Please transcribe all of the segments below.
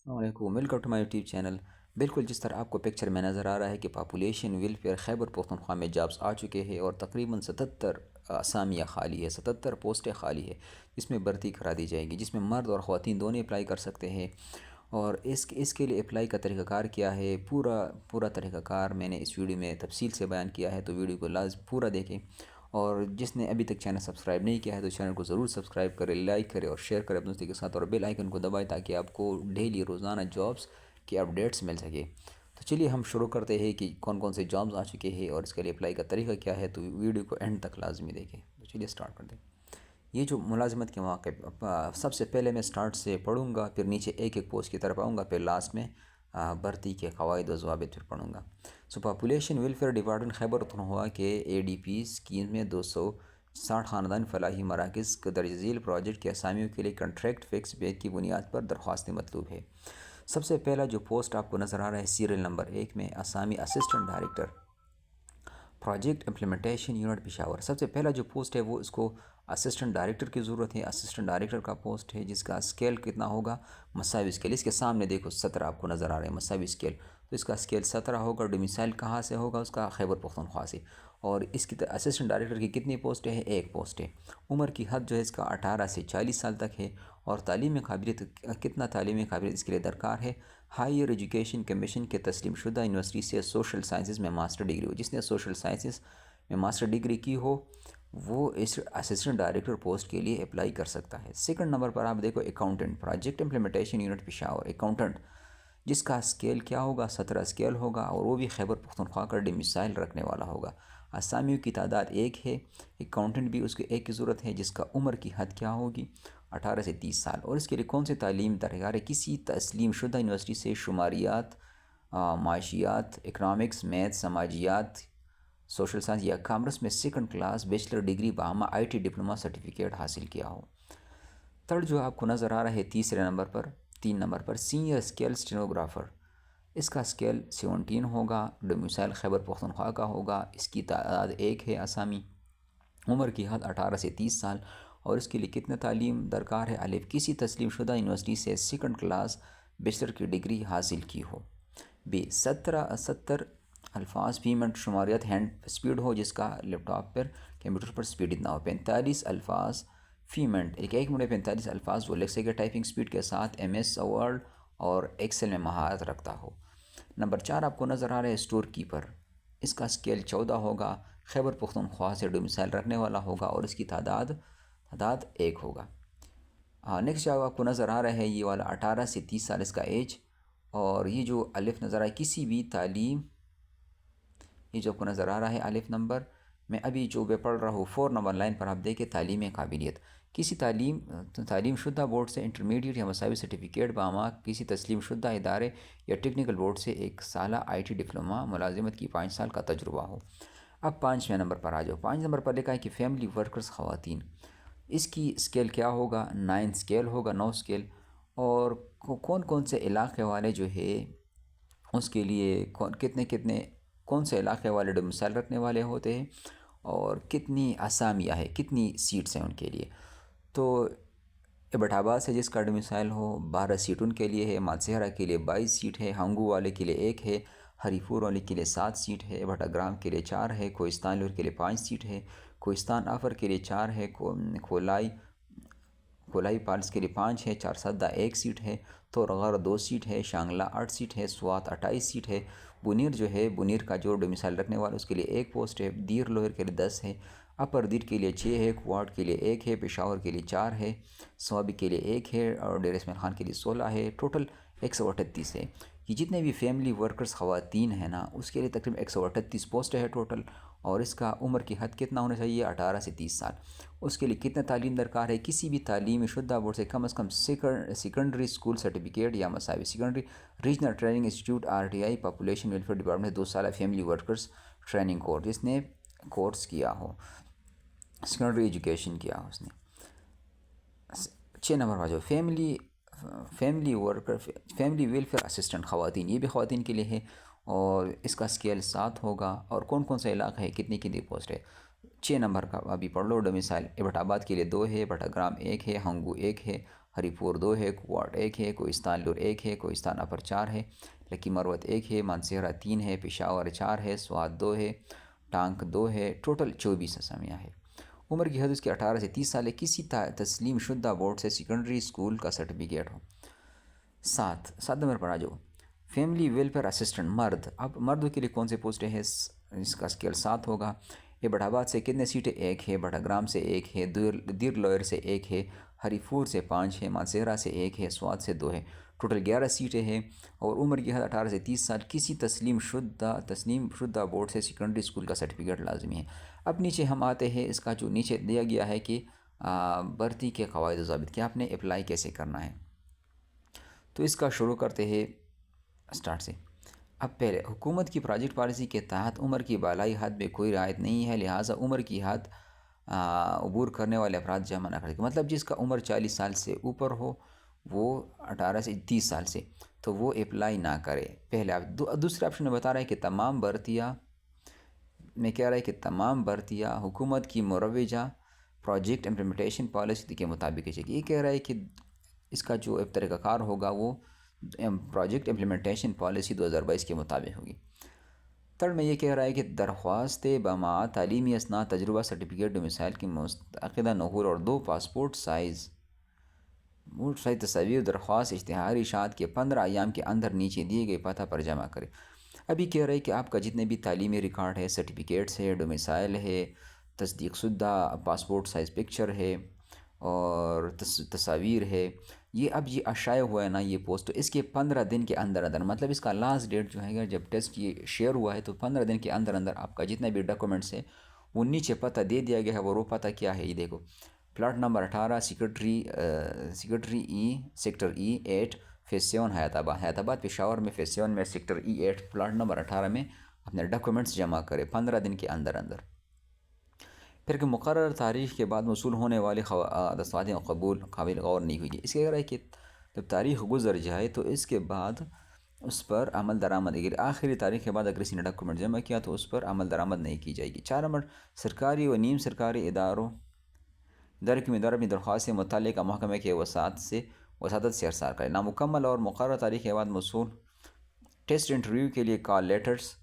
السلام علیکم، welcome to my YouTube channel. بالکل جس طرح آپ کو پکچر میں نظر آ رہا ہے کہ پاپولیشن ویلفیئر خیبر پختونخوا میں جابس آ چکے ہیں اور تقریباً 77 اسامیاں خالی ہے، 77 پوسٹیں خالی ہے جس میں بھرتی کرا دی جائے گی، جس میں مرد اور خواتین دونوں اپلائی کر سکتے ہیں۔ اور اس کے لیے اپلائی کا طریقہ کار کیا ہے، پورا طریقہ کار میں نے اس ویڈیو میں تفصیل سے بیان کیا ہے، تو ویڈیو کو لازم پورا دیکھیں۔ اور جس نے ابھی تک چینل سبسکرائب نہیں کیا ہے تو چینل کو ضرور سبسکرائب کرے، لائک کرے اور شیئر کرے اپنے دوستوں کے ساتھ، اور بیل آئیکن کو دبائے تاکہ آپ کو ڈیلی روزانہ جابس کی اپڈیٹس مل سکے۔ تو چلیے ہم شروع کرتے ہیں کہ کون کون سے جابس آ چکے ہیں اور اس کے لیے اپلائی کا طریقہ کیا ہے، تو ویڈیو کو اینڈ تک لازمی دیکھیں۔ تو چلیے سٹارٹ کرتے ہیں۔ یہ جو ملازمت کے مواقع، سب سے پہلے میں سٹارٹ سے پڑھوں گا، پھر نیچے ایک ایک پوسٹ کی طرف آؤں گا، پھر لاسٹ میں بھرتی کے قواعد و ضوابط پھر پڑھوں گا۔ Population welfare department Khyber Pakhtunkhwa کے ADP اسکیم میں 260 خاندان فلاحی مراکز کے درج ذیل پروجیکٹ کے اسامیوں کے لیے کنٹریکٹ فکس پے کی بنیاد پر درخواستیں مطلوب ہے۔ سب سے پہلا جو پوسٹ آپ کو نظر آ رہا ہے سیریل نمبر 1 میں، اسامی assistant director project implementation unit Peshawar. سب سے پہلا جو پوسٹ ہے وہ اس کو اسسٹنٹ ڈائریکٹر کی ضرورت ہے، اسسٹنٹ ڈائریکٹر کا پوسٹ ہے جس کا اسکیل کتنا ہوگا، مساوی اسکیل۔ اس کے سامنے دیکھو 17 آپ کو نظر آ رہے ہیں مساوی اسکیل، تو اس کا اسکیل 17 ہوگا۔ ڈومیسائل کہاں سے ہوگا، اس کا خیبر پختونخوا سے۔ اور اس کی اسسٹنٹ ڈائریکٹر کی کتنی پوسٹ ہے، ایک پوسٹ ہے۔ عمر کی حد جو ہے اس کا 18 سے 40 سال تک ہے۔ اور تعلیمی قابلیت، کتنا تعلیمی قابلیت اس کے لیے درکار ہے، ہائیر ایجوکیشن کمیشن کے تسلیم شدہ یونیورسٹی سے سوشل سائنسز میں ماسٹر ڈگری ہو۔ جس نے سوشل سائنسز میں ماسٹر ڈگری کی ہو وہ اس اسسٹنٹ ڈائریکٹر پوسٹ کے لیے اپلائی کر سکتا ہے۔ سیکنڈ نمبر پر آپ دیکھو accountant project implementation unit Peshawar, accountant جس کا اسکیل کیا ہوگا، 17 اسکیل ہوگا، اور وہ بھی خیبر پختونخوا کا ڈومیسائل رکھنے والا ہوگا۔ اسامیوں کی تعداد ایک ہے، اکاؤنٹنٹ بھی اس کے ایک کی ضرورت ہے جس کا عمر کی حد کیا ہوگی، 18 سے 30 سال۔ اور اس کے لیے کون سی تعلیم درکار ہے، کسی تسلیم شدہ یونیورسٹی سے شماریات، معاشیات، اکنامکس، میتھ، سماجیات، سوشل سائنس یا کامرس میں سیکنڈ کلاس بیچلر ڈگری بہامہ IT ڈپلومہ سرٹیفکیٹ حاصل کیا ہو۔ تھرڈ جو آپ کو نظر آ رہا ہے تیسرے نمبر پر، 3 نمبر پر، سینئر اسکیل اسٹینوگرافر۔ اس کا اسکیل 17 ہوگا، ڈومیسائل خیبر پختونخوا کا ہوگا، اس کی تعداد ایک ہے اسامی، عمر کی حد 18 سے 30 سال۔ اور اس کے لیے کتنے تعلیم درکار ہے، الف کسی تسلیم شدہ یونیورسٹی سے سیکنڈ کلاس بیچلر کی ڈگری حاصل کی ہو۔ بی 70 الفاظ فی منٹ شماریات ہینڈ سپیڈ ہو جس کا لیپ ٹاپ پر کمپیوٹر پر سپیڈ اتنا ہو۔ 45 الفاظ فی منٹ، ایک منٹ میں 45 الفاظ وہ لکھ سکے ٹائپنگ سپیڈ کے ساتھ، MS ورڈ اور ایکسل میں مہارت رکھتا ہو۔ نمبر 4 آپ کو نظر آ رہا ہے اسٹور کیپر، اس کا اسکیل 14 ہوگا، خیبر پختونخوا سے ڈومیسائل رکھنے والا ہوگا، اور اس کی تعداد ایک ہوگا۔ نیکسٹ جو آپ کو نظر آ رہا ہے یہ والا 18 سے 30 سال اس کا ایج، اور یہ جو الف نظر آ رہا ہے کسی بھی تعلیم، یہ جو آپ کو نظر آ رہا ہے الف نمبر میں ابھی جو میں پڑھ رہا ہوں 4 نمبر لائن پر آپ دیکھیں تعلیمی قابلیت، کسی تعلیم شدہ بورڈ سے انٹرمیڈیٹ یا مساوی سرٹیفکیٹ بامہ کسی تسلیم شدہ ادارے یا ٹیکنیکل بورڈ سے 1 سالہ IT ڈپلومہ، ملازمت کی 5 سال کا تجربہ ہو۔ اب 5ویں نمبر پر آ جاؤ۔ 5 نمبر پر لکھا ہے کہ فیملی ورکرز خواتین، اس کی اسکیل کیا ہوگا، 9 اسکیل ہوگا، 9 اسکیل۔ اور کون سے علاقے والے جو ہے اس کے لیے کون سے علاقے والے ڈومیسائل رکھنے والے ہوتے ہیں، اور کتنی اسامیاں ہے، کتنی سیٹس ہیں ان کے لیے۔ تو ایبٹ آباد سے جس کا ڈومیسائل ہو 12 سیٹ ان کے لیے ہے، ماتسہرہ کے لیے 22 سیٹ ہے، ہنگو والے کے لیے 1 ہے، ہری پور والے کے لیے 7 سیٹ ہے، بٹا گرام کے لیے 4 ہے، کوہستان لور کے لیے 5 سیٹ ہے، کوہستان آفر کے لیے 4 ہے، کھولائی پالس کے لیے 5 ہے، چارسدہ 1 سیٹ ہے، تورغر 2 سیٹ ہے، شانگلہ 8 سیٹ ہے، سوات 28 سیٹ ہے، بنیر جو ہے بنیر کا جو ڈومیسائل رکھنے والا اس کے لیے 1 پوسٹ ہے، دیر لوہر کے لیے 10 ہے، اپر دیر کے لیے 6 ہے، کوارٹ کے لیے 1 ہے، پشاور کے لیے 4 ہے، سوابی کے لیے 1 ہے، اور ڈیر اسماعیل خان کے لیے 16 ہے، ٹوٹل 138 ہے۔ یہ جتنے بھی فیملی ورکرز خواتین ہیں نا اس کے لیے تقریباً 138 پوسٹ ہے ٹوٹل، اور اس کا عمر کی حد کتنا ہونا چاہیے، 18 سے 30 سال۔ اس کے لیے کتنا تعلیم درکار ہے، کسی بھی تعلیمی شدہ بورڈ سے کم از کم سیکنڈری اسکول سرٹیفکیٹ یا مساوی، secondary regional training institute RTI population welfare department 2 سالہ فیملی ورکرز ٹریننگ کورس جس نے کورس کیا ہو، سیکنڈری ایجوکیشن کیا ہو اس نے۔ 6 نمبر پر جو فیملی ویلفیئر اسسٹنٹ خواتین، یہ بھی خواتین کے لیے ہے، اور اس کا اسکیل 7 ہوگا، اور کون سے علاقہ ہے، کتنی پوسٹ ہے۔ 6 نمبر کا ابھی پڑھ لو ڈومیسائل، ایبٹ آباد کے لیے 2 ہے، بٹا گرام 1 ہے، ہنگو 1 ہے، ہری پور 2 ہے، کوارٹ 1 ہے، کوہستان لور 1 ہے، کوہستان اپر 4 ہے، لکی مروت 1 ہے، مانسہرہ 3 ہے، پشاور 4 ہے، سوات 2 ہے، ٹانک 2 ہے، ٹوٹل 24 اسامیہ ہے۔ عمر کی حد اس کے 18 سے 30 سال ہے، کسی تسلیم شدہ بورڈ سے سیکنڈری اسکول کا سرٹیفکیٹ ہو۔ 7 نمبر پر آ جاؤ، فیملی ویلفیئر اسسٹنٹ مرد۔ اب مردوں کے لیے کون سے پوسٹیں ہیں؟ اس کا اسکیل 7 ہوگا۔ یہ بڑھا آباد سے کتنے سیٹیں؟ 1 ہے، بڑھا گرام سے 1 ہے، دیر لوئر سے 1 ہے، ہری پور سے 5 ہے، مانسہرہ سے 1 ہے، سوات سے 2 ہے، ٹوٹل 11 سیٹیں ہیں۔ اور عمر کی حد 18 سے 30 سال، کسی تسلیم شدہ بورڈ سے سیکنڈری اسکول کا سرٹیفکیٹ لازمی ہے۔ اب نیچے ہم آتے ہیں، اس کا جو نیچے دیا گیا ہے کہ بھرتی کے قواعد و ضابط، کہ آپ نے اپلائی کیسے کرنا ہے۔ تو اس کا شروع کرتے ہیں اسٹارٹ سے۔ اب پہلے، حکومت کی پروجیکٹ پالیسی کے تحت عمر کی بالائی حد میں کوئی رعایت نہیں ہے، لہٰذا عمر کی حد عبور کرنے والے افراد جمع نہ کریں۔ مطلب جس کا عمر 40 سال سے اوپر ہو، وہ 18 سے 30 سال سے، تو وہ اپلائی نہ کرے۔ پہلے دوسرے آپشن میں بتا رہا ہے کہ تمام بھرتیاں میں کہہ رہا ہے کہ تمام بھرتیاں حکومت کی مروجہ پروجیکٹ امپلیمنٹیشن پالیسی کے مطابق کی جائے گی۔ یہ کہہ رہا ہے کہ اس کا جو طریقہ کار ہوگا وہ پروجیکٹ امپلیمنٹیشن پالیسی 2022 کے مطابق ہوگی۔ تھرڈ میں یہ کہہ رہا ہے کہ درخواست بماعت تعلیمی اسناد، تجربہ، سرٹیفکیٹ، ڈومیسائل کی متعاقدہ نقول اور 2 پاسپورٹ سائز تصاویر درخواست اشتہاری اشاعت کے 15 ایام کے اندر نیچے دیے گئے پتہ پر جمع کرے۔ ابھی کہہ رہے ہیں کہ آپ کا جتنے بھی تعلیمی ریکارڈ ہے، سرٹیفکیٹس ہے، ڈومیسائل ہے، تصدیق شدہ پاسپورٹ سائز پکچر ہے اور تصاویر ہے، یہ شائع ہوا ہے نا یہ پوسٹ، تو اس کے 15 دن کے اندر مطلب اس کا لاسٹ ڈیٹ جو ہے گا جب ٹیسٹ یہ شیئر ہوا ہے، تو 15 دن کے اندر آپ کا جتنے بھی ڈاکومنٹس ہے وہ نیچے پتہ دے دیا گیا ہے۔ اور وہ پتہ کیا ہے؟ یہ دیکھو، پلاٹ نمبر 18، سیکٹری ای، سیکٹر ای 8، فیز 7 حیات آباد پشاور میں، فیز 7 میں، سیکٹر ای 8 پلاٹ نمبر 18 میں اپنے ڈاکومنٹس جمع کرے 15 دن کے اندر۔ پھر کہ مقررہ تاریخ کے بعد وصول ہونے والی دستاویزات قابل غور نہیں ہوئی۔ اس کے کہہ رہا ہے کہ جب تاریخ گزر جائے تو اس کے بعد اس پر عمل درآمد، اگر آخری تاریخ کے بعد اگر کسی نے ڈاکومنٹ جمع کیا تو اس پر عمل درآمد نہیں کی جائے گی۔ 4 نمبر، سرکاری و نیم سرکاری ادارے کی اپنی درخواست سے متعلقہ محکمے کے وساطت سے ارسال کرے۔ نامکمل اور مقررہ تاریخ کے بعد موصول ٹیسٹ انٹرویو کے لیے کال لیٹرز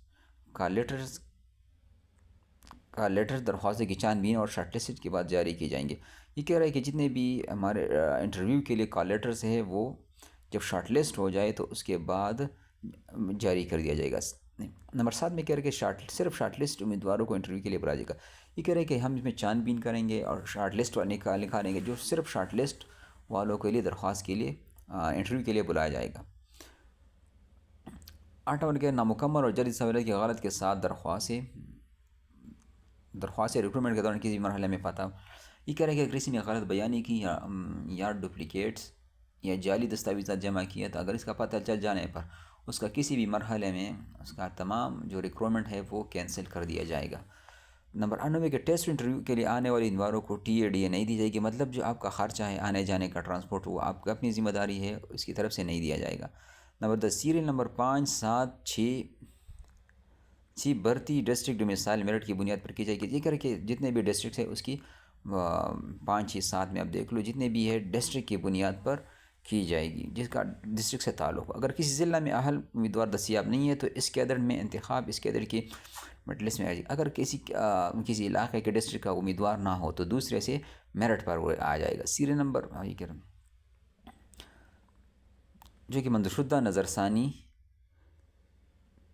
درخواستوں کی چھانبین اور شارٹ لسٹ کے بعد جاری کی جائیں گے۔ یہ کہہ رہا ہے کہ جتنے بھی ہمارے انٹرویو کے لیے کال لیٹرز ہیں وہ جب شارٹ لسٹ ہو جائے تو اس کے بعد جاری کر دیا جائے گا۔ نمبر 7 میں کہہ رہا ہے کہ صرف شارٹ لسٹ امیدواروں کو انٹرویو کے لیے بلایا جائے گا۔ یہ کہہ رہا ہے کہ ہم اس میں چھانبین کریں گے اور شارٹ لسٹ نکالیں گے، جو صرف شارٹ لسٹ والوں کے لیے درخواست کے لیے انٹرویو کے لیے بلایا جائے گا۔ 8 نمبر کے نامکمل اور جعلی دستاویزات کی غلط کے ساتھ درخواست ریکروٹمنٹ کے دوران کسی مرحلے میں پتہ، یہ کہہ رہا ہے کہ اگر کسی نے غلط بیانی کی یا ڈپلیکیٹس یا جعلی دستاویزات جمع کیے تو اگر اس کا پتہ چل جانے پر اس کا کسی بھی مرحلے میں اس کا تمام جو ریکروٹمنٹ ہے وہ کینسل کر دیا جائے گا۔ نمبر 98 کے ٹیسٹ انٹرویو کے لیے آنے والے امیدواروں کو ٹی اے ڈی اے نہیں دی جائے گی، مطلب جو آپ کا خرچہ ہے آنے جانے کا ٹرانسپورٹ وہ آپ کی اپنی ذمہ داری ہے، اس کی طرف سے نہیں دیا جائے گا۔ نمبر 10 سیریل نمبر 5، 7، 6 بھرتی ڈسٹرکٹ ڈومیسائل میرٹ کی بنیاد پر کی جائے گی۔ یہ کر کے جتنے بھی ڈسٹرکٹ ہے اس کی 5، 6، 7 میں آپ دیکھ لو، جتنے بھی ہے ڈسٹرکٹ کی بنیاد پر کی جائے گی جس کا ڈسٹرکٹ سے تعلق ہو۔ اگر کسی ضلع میں اہل امیدوار دستیاب نہیں ہے تو اس کیڈر میں انتخاب اس کیڈر کی میرٹ لسٹ میں آ جائے گی۔ اگر کسی علاقے کے ڈسٹرکٹ کا امیدوار نہ ہو تو دوسرے سے میرٹ پر وہ آ جائے گا۔ سیریل نمبر جو کہ منظور شدہ نظر ثانی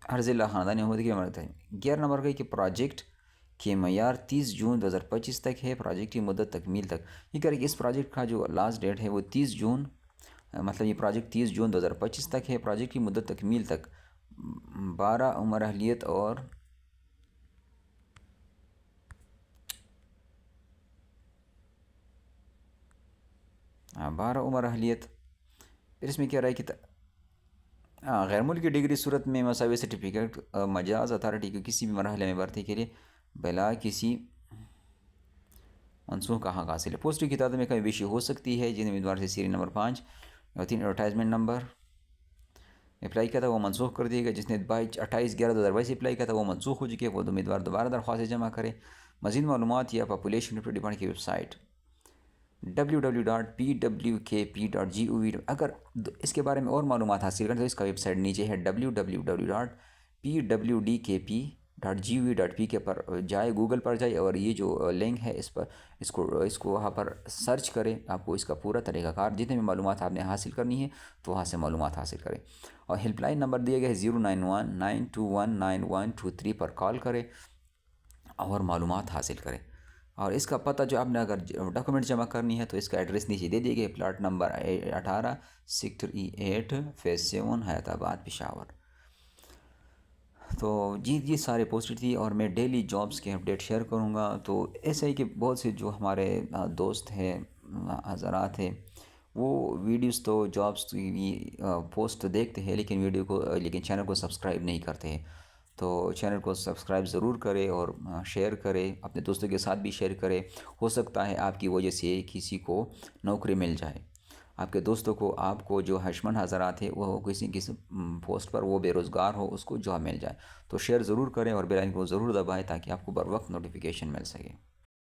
ہر ضلع خاندانی عہدے کی عمارت ہے۔ 11 نمبر کا کہ پروجیکٹ کے معیار 30 جون 2025 تک ہے، پروجیکٹ کی مدت تکمیل تک۔ یہ کہہ رہے کہ اس پروجیکٹ کا جو لاسٹ ڈیٹ ہے وہ 30 جون، مطلب یہ پروجیکٹ 30 جون 2025 تک ہے، پروجیکٹ کی مدت تکمیل تک 12 عمر اہلیت اور پھر اس میں کہہ رہا ہے کہ غیر ملکی ڈگری صورت میں مساوی سرٹیفکیٹ مجاز اتھارٹی کو کسی بھی مرحلے میں بھرتی کے لیے بلا کسی منسوخ کا حق حاصل ہے۔ پوسٹوں کی تعداد میں کمی بیشی ہو سکتی ہے، جن امیدوار سے سیریل نمبر 5 اور 3 ایڈورٹائزمنٹ نمبر اپلائی کیا تھا وہ منسوخ کر دیے گا۔ جس نے 28/11/2022 اپلائی کیا تھا وہ منسوخ ہو چکے، وہ امیدوار دوبارہ درخواست جمع کرے۔ مزید معلومات یا پاپولیشن ڈپارٹمنٹ کی ویب سائٹ www.pwkp.gov. اگر اس کے بارے میں اور معلومات حاصل کریں تو اس کا ویب سائٹ نیچے ہے www.pwdkp.gov.pk پر جائے، گوگل پر جائے اور یہ جو لنک ہے اس کو وہاں پر سرچ کریں، آپ کو اس کا پورا طریقہ کار جتنے بھی معلومات آپ نے حاصل کرنی ہے تو وہاں سے معلومات حاصل کریں۔ اور ہیلپ لائن نمبر دیا گیا ہے 09192192123 پر کال کریں اور معلومات حاصل کریں۔ اور اس کا پتہ جو آپ نے اگر ڈاکومنٹ جمع کرنی ہے تو اس کا ایڈریس نیچے دے دیے گئے، plot number 18 sector E8 phase 7 حیات آباد پشاور۔ تو یہ سارے پوسٹ تھی اور میں ڈیلی جابس کے اپڈیٹ شیئر کروں گا۔ تو ایسا ہی کہ بہت سے جو ہمارے دوست ہیں، حضرات ہیں، وہ ویڈیوز تو جابس کی پوسٹ دیکھتے ہیں لیکن چینل کو سبسکرائب نہیں کرتے ہیں۔ تو چینل کو سبسکرائب ضرور کرے اور شیئر کرے، اپنے دوستوں کے ساتھ بھی شیئر کرے۔ ہو سکتا ہے آپ کی وجہ سے کسی کو نوکری مل جائے، آپ کے دوستوں کو، آپ کو جو حشمند حضرات ہیں وہ کسی پوسٹ پر وہ بے روزگار ہو، اس کو جاب مل جائے۔ تو شیئر ضرور کریں اور بیل آئیکن کو ضرور دبائیں تاکہ آپ کو بر وقت نوٹیفیکیشن مل سکے۔